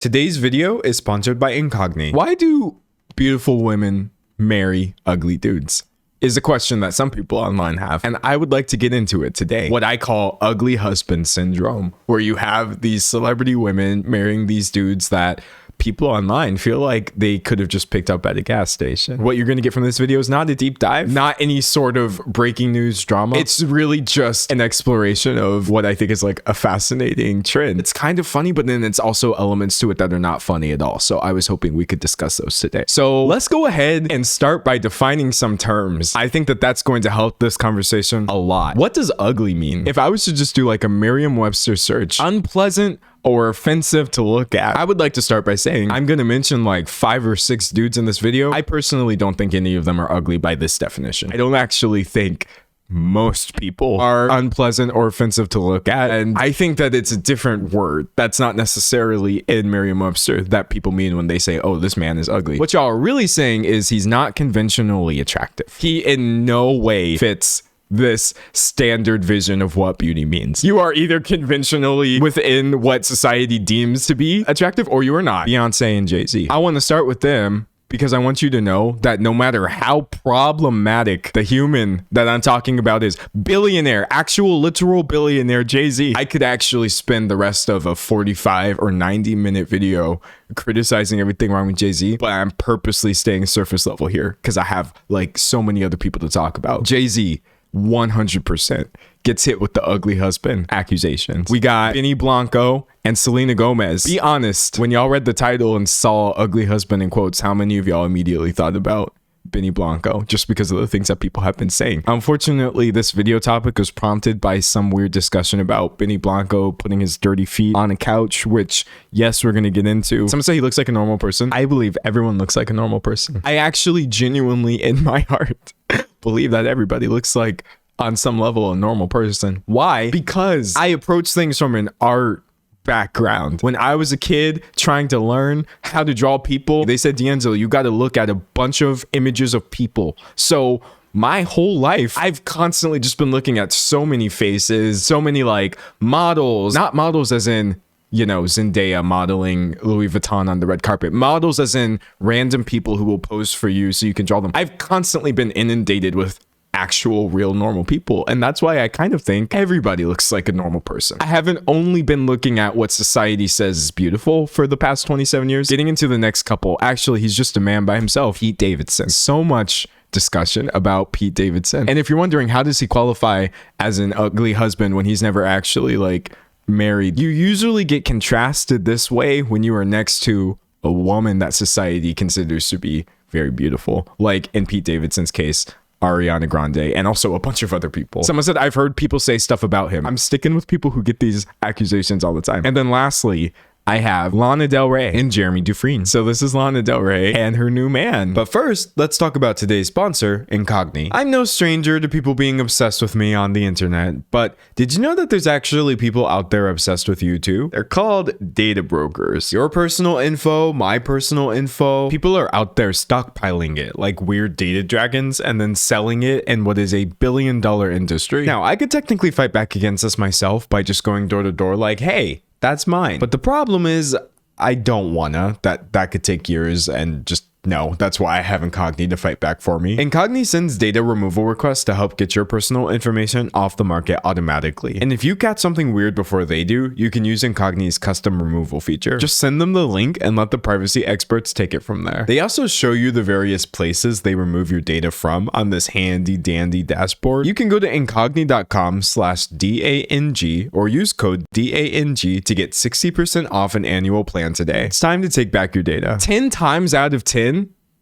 Today's video is sponsored by Hygiene. Why do beautiful women marry ugly dudes? Is a question that some people online have, and I would like to get into it today. What I call ugly husband syndrome, where you have these celebrity women marrying these dudes that people online feel like they could have just picked up at a gas station. What you're going to get from this video is not a deep dive, not any sort of breaking news drama. It's really just an exploration of what I think is like a fascinating trend. It's kind of funny, but then it's also elements to it that are not funny at all. So I was hoping we could discuss those today. So let's go ahead and start by defining some terms. I think that that's going to help this conversation a lot. What does ugly mean? If I was to just do like a Merriam-Webster search, unpleasant or offensive to look at, I would like to start by saying I'm going to mention like 5 or 6 dudes in this video. I personally don't think any of them are ugly by this definition. I don't actually think most people are unpleasant or offensive to look at, and I think that it's a different word that's not necessarily in Merriam-Webster that people mean when they say, oh, this man is ugly. What y'all are really saying is he's not conventionally attractive. He in no way fits this standard vision of what beauty means. You are either conventionally within what society deems to be attractive, or you are not. Beyonce and Jay-Z. I want to start with them because I want you to know that no matter how problematic the human that I'm talking about is, billionaire, actual literal billionaire Jay-Z, I could actually spend the rest of a 45 or 90-minute video criticizing everything wrong with Jay-Z, but I'm purposely staying surface level here because I have like so many other people to talk about. Jay-Z 100% gets hit with the ugly husband accusations. We got Blanco and Selena Gomez. Be honest, when y'all read the title and saw ugly husband in quotes, how many of y'all immediately thought about Blanco just because of the things that people have been saying? Unfortunately, this video topic was prompted by some weird discussion about Blanco putting his dirty feet on a couch, which, yes, we're going to get into. Some say he looks like a normal person. I believe everyone looks like a normal person. I actually genuinely, in my heart, believe that everybody looks like, on some level, a normal person. Why? Because I approach things from an art background. When I was a kid trying to learn how to draw people, they said, D'Angelo, you got to look at a bunch of images of people. So my whole life, I've constantly just been looking at so many faces, so many like models, not models as in, you know, Zendaya modeling Louis Vuitton on the red carpet, models as in random people who will pose for you so you can draw them. I've constantly been inundated with actual real normal people, and that's why I kind of think everybody looks like a normal person. I haven't only been looking at what society says is beautiful for the past 27 years. Getting into the next couple, actually, he's just a man by himself, Pete Davidson. So much discussion about Pete Davidson. And if you're wondering, how does he qualify as an ugly husband when he's never actually like married? You usually get contrasted this way when you are next to a woman that society considers to be very beautiful, like in Pete Davidson's case, Ariana Grande, and also a bunch of other people. Someone said, I've heard people say stuff about him. I'm sticking with people who get these accusations all the time. And then lastly, I have Lana Del Rey and Jeremy Dufresne. So this is Lana Del Rey and her new man. But first, let's talk about today's sponsor, Hygiene. I'm no stranger to people being obsessed with me on the internet, but did you know that there's actually people out there obsessed with you too? They're called data brokers. Your personal info, my personal info. People are out there stockpiling it like weird data dragons and then selling it in what is a billion-dollar industry. Now, I could technically fight back against this myself by just going door to door like, hey, that's mine. But the problem is I don't wanna. That could take years, and just no, that's why I have Hygiene to fight back for me. Hygiene sends data removal requests to help get your personal information off the market automatically. And if you catch something weird before they do, you can use Hygiene's custom removal feature. Just send them the link and let the privacy experts take it from there. They also show you the various places they remove your data from on this handy dandy dashboard. You can go to Hygiene.com/DANG or use code DANG to get 60% off an annual plan today. It's time to take back your data. 10 times out of 10,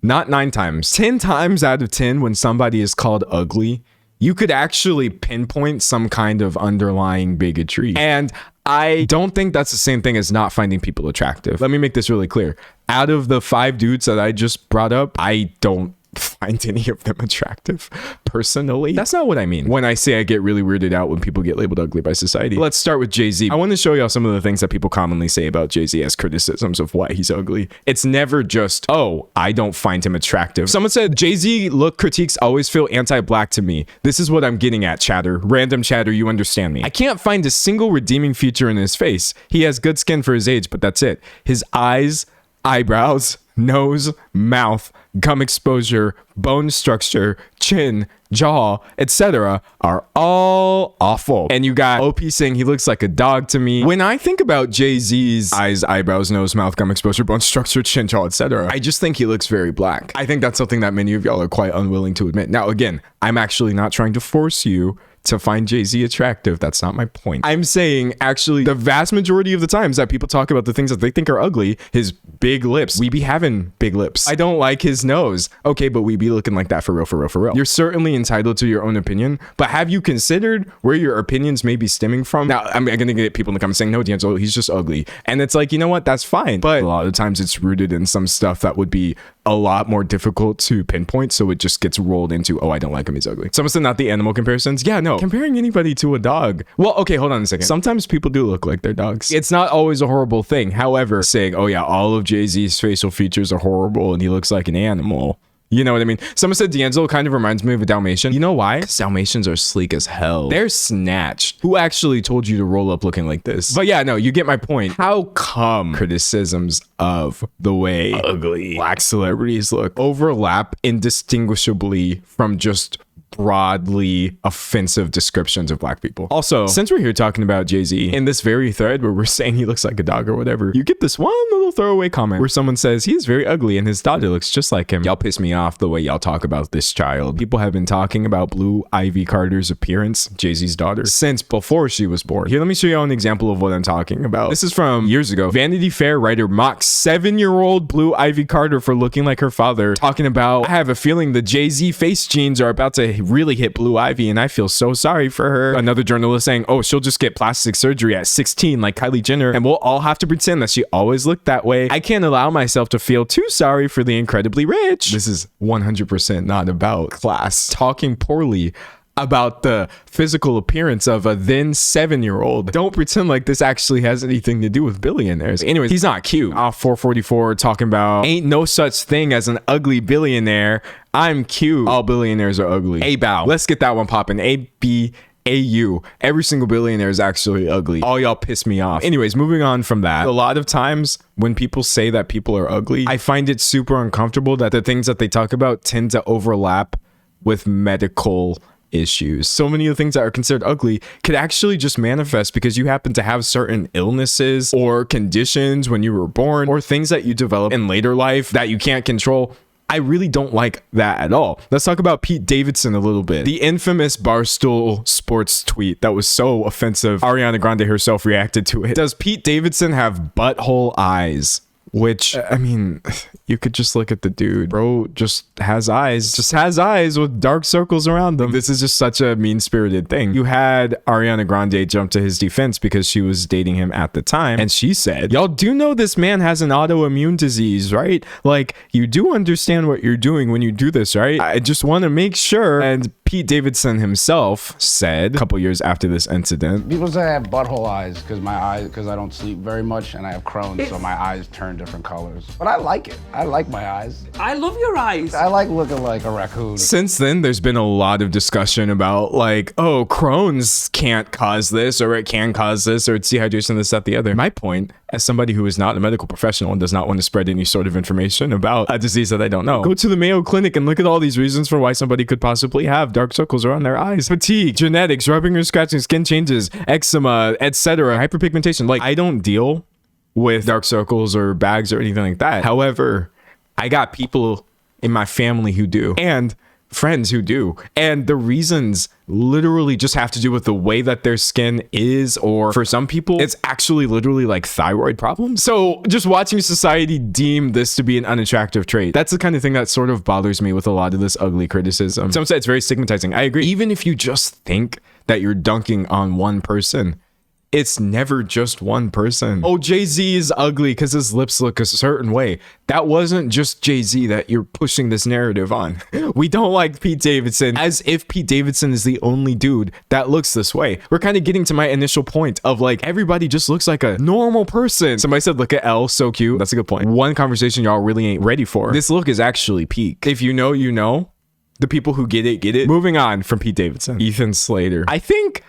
not 9 times, 10 times out of 10 when somebody is called ugly, you could actually pinpoint some kind of underlying bigotry. And I don't think that's the same thing as not finding people attractive. Let me make this really clear. Out of the 5 dudes that I just brought up, I don't find any of them attractive personally. That's not what I mean when I say I get really weirded out when people get labeled ugly by society. Let's start with Jay-Z. I want to show y'all some of the things that people commonly say about Jay-Z as criticisms of why he's ugly. It's never just, oh, I don't find him attractive. Someone said, Jay-Z look critiques always feel anti-black to me. This is what I'm getting at, chatter. Random chatter, you understand me. I can't find a single redeeming feature in his face. He has good skin for his age, but that's it. His eyes, eyebrows, nose, mouth, gum exposure, bone structure, chin, jaw, etc. are all awful. And you got OP saying he looks like a dog to me. When I think about Jay-Z's eyes, eyebrows, nose, mouth, gum exposure, bone structure, chin, jaw, etc., I just think he looks very black. I think that's something that many of y'all are quite unwilling to admit. Now, again, I'm actually not trying to force you to find Jay-Z attractive. That's not my point. I'm saying actually the vast majority of the times that people talk about the things that they think are ugly, his big lips, we be having big lips. I don't like his nose. Okay, but we be looking like that for real, for real, for real. You're certainly entitled to your own opinion, but have you considered where your opinions may be stemming from? Now, I'm gonna get people in the comments saying, no, D'Angelo, he's just ugly. And it's like, you know what? That's fine. But a lot of times it's rooted in some stuff that would be a lot more difficult to pinpoint, so it just gets rolled into, oh, I don't like him, he's ugly. Someone said not the animal comparisons. Yeah, no, comparing anybody to a dog. Well, okay, hold on a second. Sometimes people do look like their dogs. It's not always a horrible thing. However, saying, oh yeah, all of Jay-Z's facial features are horrible and he looks like an animal. You know what I mean? Someone said D'Angelo kind of reminds me of a Dalmatian. You know why? Because Dalmatians are sleek as hell. They're snatched. Who actually told you to roll up looking like this? But yeah, no, you get my point. How come criticisms of the way ugly black celebrities look overlap indistinguishably from just broadly offensive descriptions of black people? Also, since we're here talking about Jay-Z, in this very thread where we're saying he looks like a dog or whatever, you get this one little throwaway comment where someone says he's very ugly and his daughter looks just like him. Y'all piss me off the way y'all talk about this child. People have been talking about Blue Ivy Carter's appearance, Jay-Z's daughter, since before she was born. Here, let me show you an example of what I'm talking about. This is from years ago. Vanity Fair writer mocks 7-year-old Blue Ivy Carter for looking like her father, talking about, I have a feeling the Jay-Z face genes are about to really hit Blue Ivy and I feel so sorry for her. Another journalist saying, oh, she'll just get plastic surgery at 16 like Kylie Jenner and we'll all have to pretend that she always looked that way. I can't allow myself to feel too sorry for the incredibly rich. This is 100% not about class. Talking poorly about the physical appearance of a then 7-year-old. Don't pretend like this actually has anything to do with billionaires. Anyways, he's not cute. Off 444 talking about ain't no such thing as an ugly billionaire. I'm cute. All billionaires are ugly. A-bow. Let's get that one popping. A-B-A-U. Every single billionaire is actually ugly. All y'all piss me off. Anyways, moving on from that. A lot of times when people say that people are ugly, I find it super uncomfortable that the things that they talk about tend to overlap with medical issues. So many of the things that are considered ugly could actually just manifest because you happen to have certain illnesses or conditions when you were born or things that you develop in later life that you can't control. I really don't like that at all. Let's talk about Pete Davidson a little bit. The infamous Barstool Sports tweet that was so offensive. Ariana Grande herself reacted to it. Does Pete Davidson have butthole eyes? Which, I mean, you could just look at the dude. Bro just has eyes with dark circles around them. This is just such a mean-spirited thing. You had Ariana Grande jump to his defense because she was dating him at the time. And she said, y'all do know this man has an autoimmune disease, right? Like, you do understand what you're doing when you do this, right? I just want to make sure. And Pete Davidson himself said a couple years after this incident, people say I have butthole eyes because I don't sleep very much and I have Crohn's, so my eyes turn different colors. But I like it. I like my eyes. I love your eyes. I like looking like a raccoon. Since then, there's been a lot of discussion about like, oh, Crohn's can't cause this, or it can cause this, or it's dehydration, this, that, the other. My point, as somebody who is not a medical professional and does not want to spread any sort of information about a disease that I don't know, go to the Mayo Clinic and look at all these reasons for why somebody could possibly have dark circles around their eyes. Fatigue, genetics, rubbing or scratching, skin changes, eczema, etc., hyperpigmentation. Like, I don't deal with dark circles or bags or anything like that. However, I got people in my family who do, and friends who do, and the reasons literally just have to do with the way that their skin is, or for some people it's actually literally like thyroid problems. So just watching society deem this to be an unattractive trait, that's the kind of thing that sort of bothers me with a lot of this ugly criticism. Some say it's very stigmatizing. I agree. Even if you just think that you're dunking on one person, It's never just one person. Oh, Jay-Z is ugly because his lips look a certain way. That wasn't just Jay-Z that you're pushing this narrative on. We don't like Pete Davidson, as if Pete Davidson is the only dude that looks this way. We're kind of getting to my initial point of like, everybody just looks like a normal person. Somebody said, look at Elle, so cute. That's a good point. One conversation y'all really ain't ready for. This look is actually peak. If you know, you know. The people who get it, get it. Moving on from Pete Davidson. Ethan Slater. I think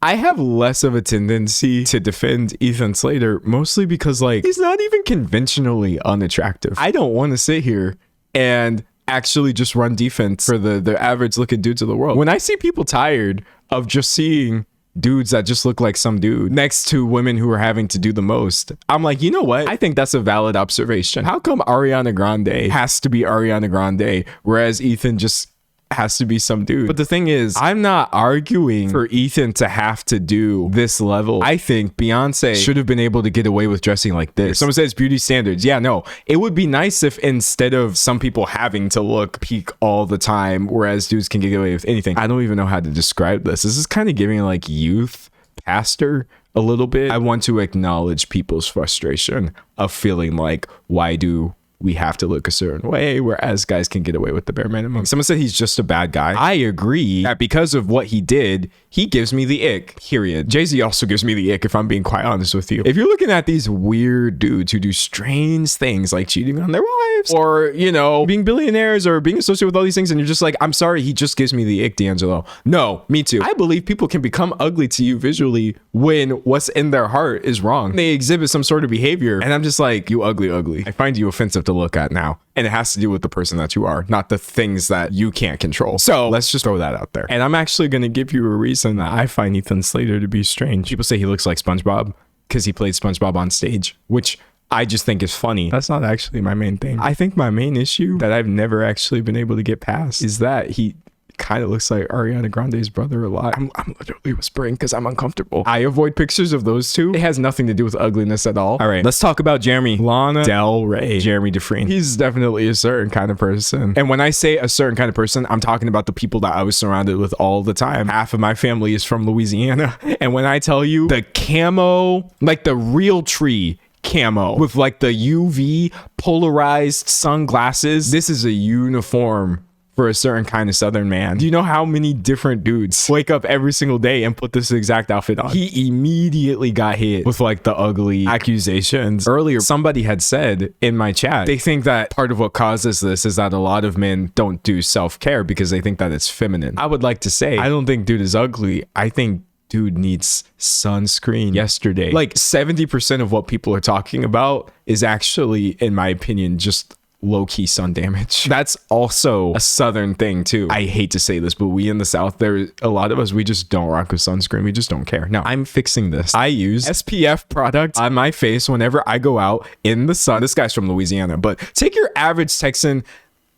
I have less of a tendency to defend Ethan Slater, mostly because like he's not even conventionally unattractive. I don't want to sit here and actually just run defense for the average looking dudes of the world. When I see people tired of just seeing dudes that just look like some dude next to women who are having to do the most, I'm like, you know what? I think that's a valid observation. How come Ariana Grande has to be Ariana Grande, whereas Ethan just has to be some dude? But the thing is, I'm not arguing for Ethan to have to do this level. I think Beyonce should have been able to get away with dressing like this. Someone says beauty standards. Yeah, no, it would be nice if instead of some people having to look peak all the time, whereas dudes can get away with anything. I don't even know how to describe this. This is kind of giving like youth pastor a little bit. I want to acknowledge people's frustration of feeling like, why do we have to look a certain way, whereas guys can get away with the bare minimum. Someone said he's just a bad guy. I agree that because of what he did, he gives me the ick, period. Jay-Z also gives me the ick, if I'm being quite honest with you. If you're looking at these weird dudes who do strange things like cheating on their wives or, you know, being billionaires or being associated with all these things, and you're just like, I'm sorry, he just gives me the ick, D'Angelo. No, me too. I believe people can become ugly to you visually when what's in their heart is wrong. They exhibit some sort of behavior, and I'm just like, you ugly. I find you offensive to look at now. And it has to do with the person that you are, not the things that you can't control. So let's just throw that out there. And I'm actually going to give you a reason that I find Ethan Slater to be strange. People say he looks like SpongeBob because he played SpongeBob on stage, which I just think is funny. That's not actually my main thing. I think my main issue that I've never actually been able to get past is that he kind of looks like Ariana Grande's brother a lot. I'm literally whispering because I'm uncomfortable. I avoid pictures of those two. It has nothing to do with ugliness at all. All right, let's talk about Jeremy. Lana Del Rey. Jeremy Dufresne. He's definitely a certain kind of person. And when I say a certain kind of person, I'm talking about the people that I was surrounded with all the time. Half of my family is from Louisiana. And when I tell you the camo, like the real tree camo with like the UV polarized sunglasses, this is a uniform for a certain kind of Southern man. Do you know how many different dudes wake up every single day and put this exact outfit on? He immediately got hit with like the ugly accusations. Earlier, somebody had said in my chat, they think that part of what causes this is that a lot of men don't do self-care because they think that it's feminine. I would like to say, I don't think dude is ugly. I think dude needs sunscreen yesterday. Like 70% of what people are talking about is actually, in my opinion, just low-key sun damage. That's also a Southern thing too. I hate to say this, but we in the South, a lot of us, we just don't rock with sunscreen. We just don't care. Now, I'm fixing this. I use SPF product on my face whenever I go out in the sun. This guy's from Louisiana, but take your average Texan.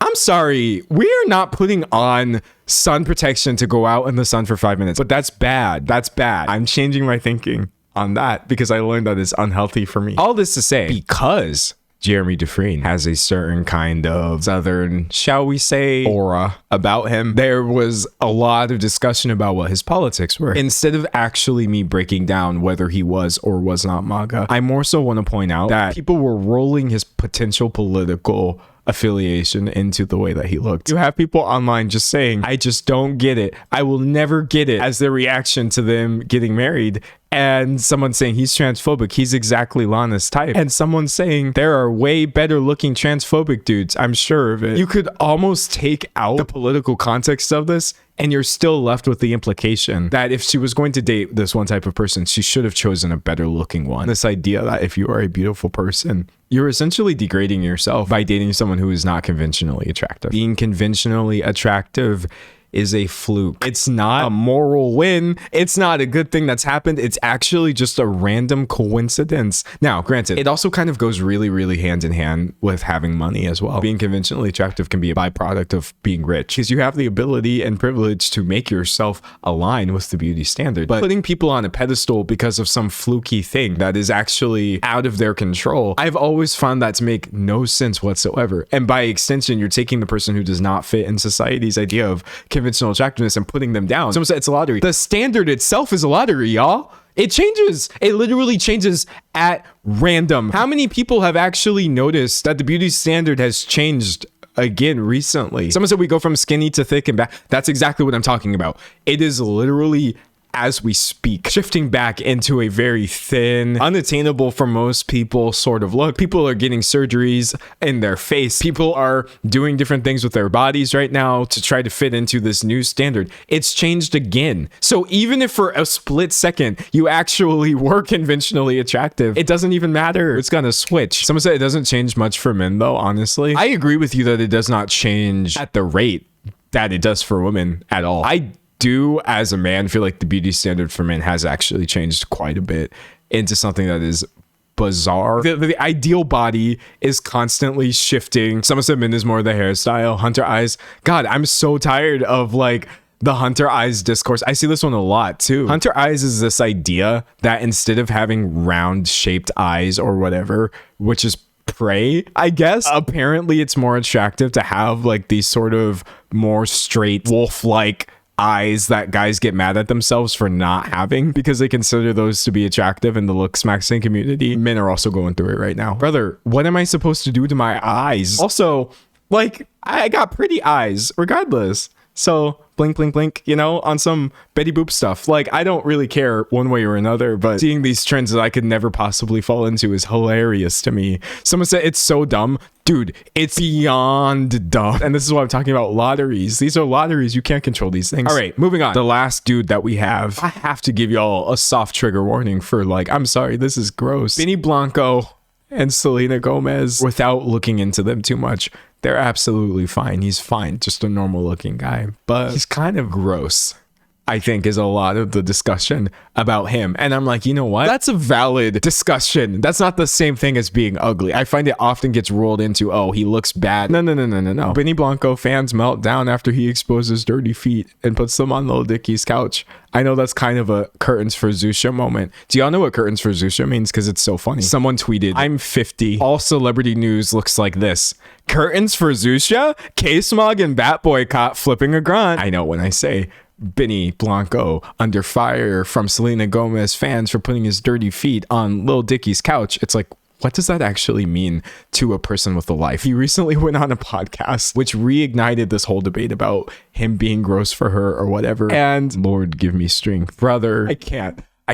I'm sorry, we are not putting on sun protection to go out in the sun for 5 minutes, but that's bad. That's bad. I'm changing my thinking on that because I learned that it's unhealthy for me. All this to say, because Jeremy Dufresne has a certain kind of Southern, shall we say, aura about him, there was a lot of discussion about what his politics were. Instead of actually me breaking down whether he was or was not MAGA, I more so want to point out that people were rolling his potential political affiliation into the way that he looked. You have people online just saying, I just don't get it. I will never get it, as their reaction to them getting married. And someone saying he's transphobic. He's exactly Lana's type. And someone saying there are way better looking transphobic dudes. I'm sure of it. You could almost take out the political context of this and you're still left with the implication that if she was going to date this one type of person, she should have chosen a better looking one. This idea that if you are a beautiful person, you're essentially degrading yourself by dating someone who is not conventionally attractive. Being conventionally attractive is a fluke. It's not a moral win. It's not a good thing that's happened. It's actually just a random coincidence. Now, granted, it also kind of goes really, really hand in hand with having money as well. Being conventionally attractive can be a byproduct of being rich because you have the ability and privilege to make yourself align with the beauty standard. But putting people on a pedestal because of some fluky thing that is actually out of their control, I've always found that to make no sense whatsoever. And by extension, you're taking the person who does not fit in society's idea of conventional attractiveness and putting them down. Someone said it's a lottery. The standard itself is a lottery, y'all. It changes. It literally changes at random. How many people have actually noticed that the beauty standard has changed again recently? Someone said we go from skinny to thick and back. That's exactly what I'm talking about. It is literally, as we speak, shifting back into a very thin, unattainable for most people sort of look. People are getting surgeries in their face. People are doing different things with their bodies right now to try to fit into this new standard. It's changed again. So even if for a split second you actually were conventionally attractive, it doesn't even matter. It's gonna switch. Someone said it doesn't change much for men though, honestly. I agree with you that it does not change at the rate that it does for women at all. I do, as a man, feel like the beauty standard for men has actually changed quite a bit into something that is bizarre. The ideal body is constantly shifting. Someone said men is more the hairstyle. Hunter eyes. God, I'm so tired of like the hunter eyes discourse. I see this one a lot too. Hunter eyes is this idea that instead of having round shaped eyes or whatever, which is prey, I guess, apparently it's more attractive to have like these sort of more straight wolf-like eyes that guys get mad at themselves for not having because they consider those to be attractive in the looks maxing community. Men are also going through it right now. Brother, what am I supposed to do to my eyes? Also, like, I got pretty eyes regardless. So blink, blink, blink, you know, on some Betty Boop stuff. Like, I don't really care one way or another, but seeing these trends that I could never possibly fall into is hilarious to me. Someone said it's so dumb. Dude, it's beyond dumb. And this is what I'm talking about, lotteries. These are lotteries. You can't control these things. All right, moving on. The last dude that we have, I have to give y'all a soft trigger warning for like, I'm sorry, this is gross. Benny Blanco and Selena Gomez, without looking into them too much, they're absolutely fine. He's fine, just a normal looking guy, but he's kind of gross, I think, is a lot of the discussion about him. And I'm like, you know what? That's a valid discussion. That's not the same thing as being ugly. I find it often gets rolled into, oh, he looks bad. No. Benny Blanco fans melt down after he exposes dirty feet and puts them on Lil Dicky's couch. I know that's kind of a curtains for Zusha moment. Do y'all know what curtains for Zusha means? Because it's so funny. Someone tweeted, I'm 50. All celebrity news looks like this. Curtains for Zusha? K-Smog and Bat Boy caught flipping a grunt. I know when I say Benny Blanco under fire from Selena Gomez fans for putting his dirty feet on Lil Dicky's couch. It's like, what does that actually mean to a person with a life? He recently went on a podcast which reignited this whole debate about him being gross for her or whatever. And Lord give me strength, brother. I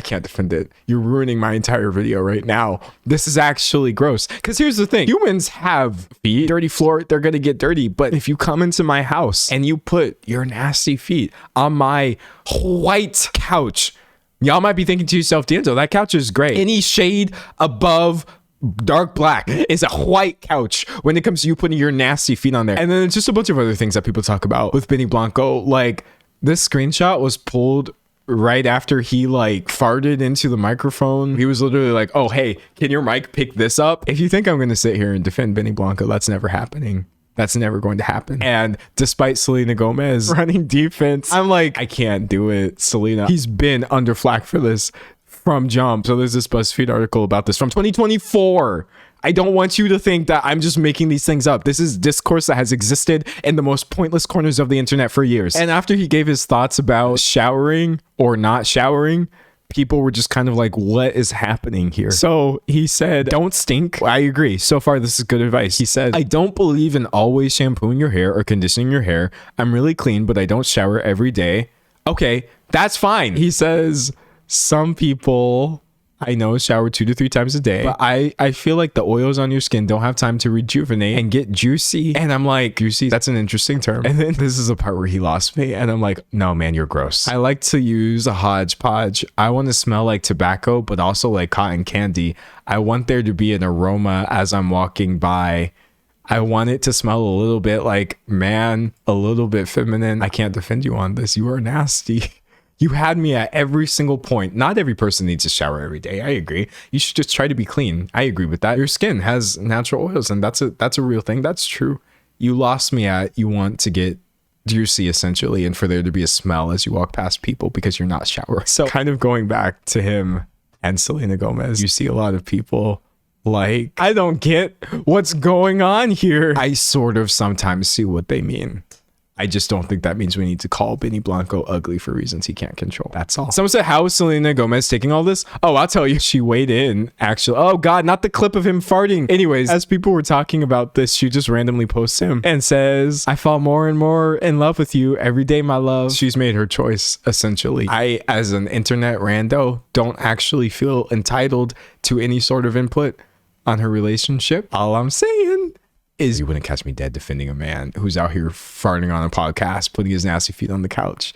can't defend it. You're ruining my entire video right now. This is actually gross. Because here's the thing. Humans have feet. Dirty floor, they're going to get dirty. But if you come into my house and you put your nasty feet on my white couch, y'all might be thinking to yourself, D'Angelo, that couch is great. Any shade above dark black is a white couch when it comes to you putting your nasty feet on there. And then it's just a bunch of other things that people talk about with Benny Blanco. Like, this screenshot was pulled right after he like farted into the microphone. He was literally like, oh, hey, can your mic pick this up? If you think I'm going to sit here and defend Benny Blanco, that's never happening. That's never going to happen. And despite Selena Gomez running defense, I'm like, I can't do it. Selena, he's been under flack for this from jump. So there's this BuzzFeed article about this from 2024. I don't want you to think that I'm just making these things up. This is discourse that has existed in the most pointless corners of the internet for years. And after he gave his thoughts about showering or not showering, people were just kind of like, what is happening here? So he said, don't stink. I agree. So far, this is good advice. He said, I don't believe in always shampooing your hair or conditioning your hair. I'm really clean, but I don't shower every day. Okay, that's fine. He says, some people I know shower 2 to 3 times a day, but I feel like the oils on your skin don't have time to rejuvenate and get juicy. And I'm like, juicy, that's an interesting term. And then this is a part where he lost me. And I'm like, no, man, you're gross. I like to use a hodgepodge. I want to smell like tobacco, but also like cotton candy. I want there to be an aroma as I'm walking by. I want it to smell a little bit like man, a little bit feminine. I can't defend you on this. You are nasty. You had me at every single point. Not every person needs to shower every day. I agree. You should just try to be clean. I agree with that. Your skin has natural oils, and that's a real thing. That's true. You lost me at you want to get juicy essentially, and for there to be a smell as you walk past people because you're not showering. So kind of going back to him and Selena Gomez, you see a lot of people like, I don't get what's going on here. I sort of sometimes see what they mean. I just don't think that means we need to call Benny Blanco ugly for reasons he can't control. That's all. Someone said, how is Selena Gomez taking all this? Oh, I'll tell you. She weighed in, actually. Oh, God, not the clip of him farting. Anyways, as people were talking about this, she just randomly posts him and says, I fall more and more in love with you every day, my love. She's made her choice, essentially. I, as an internet rando, don't actually feel entitled to any sort of input on her relationship. All I'm saying is you wouldn't catch me dead defending a man who's out here farting on a podcast, putting his nasty feet on the couch.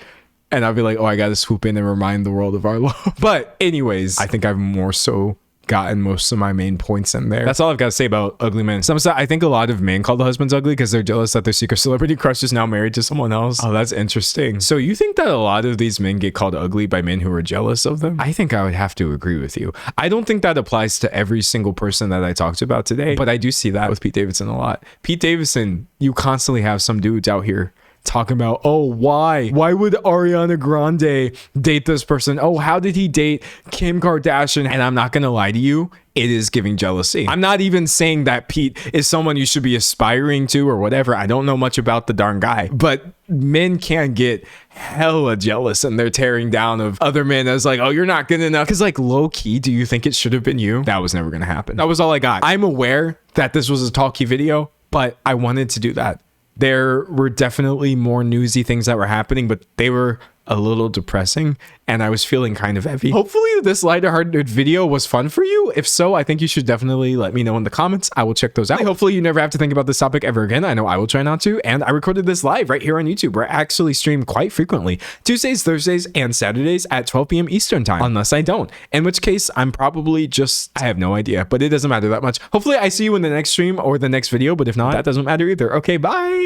And I'll be like, oh, I got to swoop in and remind the world of our love. But anyways, I think I've more so gotten most of my main points in there. That's all I've got to say about ugly men. Some say I think a lot of men call the husbands ugly because they're jealous that their secret celebrity crush is now married to someone else. Oh, that's interesting. So you think that a lot of these men get called ugly by men who are jealous of them? I think I would have to agree with you. I don't think that applies to every single person that I talked about today, but I do see that with Pete Davidson a lot. Pete Davidson, you constantly have some dudes out here talking about, oh, why would Ariana Grande date this person? Oh, how did he date Kim Kardashian? And I'm not gonna lie to you, it is giving jealousy. I'm not even saying that Pete is someone you should be aspiring to or whatever. I don't know much about the darn guy, but men can get hella jealous and they're tearing down of other men as like, oh, you're not good enough. Because like low key, do you think it should have been you? That was never gonna happen. That was all I got. I'm aware that this was a talky video, but I wanted to do that. There were definitely more newsy things that were happening, but they were a little depressing and I was feeling kind of heavy. Hopefully this lighthearted video was fun for you. If so, I think you should definitely let me know in the comments. I will check those out. Hopefully you never have to think about this topic ever again. I know I will try not to. And I recorded this live right here on YouTube where I actually stream quite frequently. Tuesdays, Thursdays, and Saturdays at 12 p.m. Eastern time. Unless I don't. In which case I'm probably just, I have no idea, but it doesn't matter that much. Hopefully I see you in the next stream or the next video, but if not, that doesn't matter either. Okay, bye.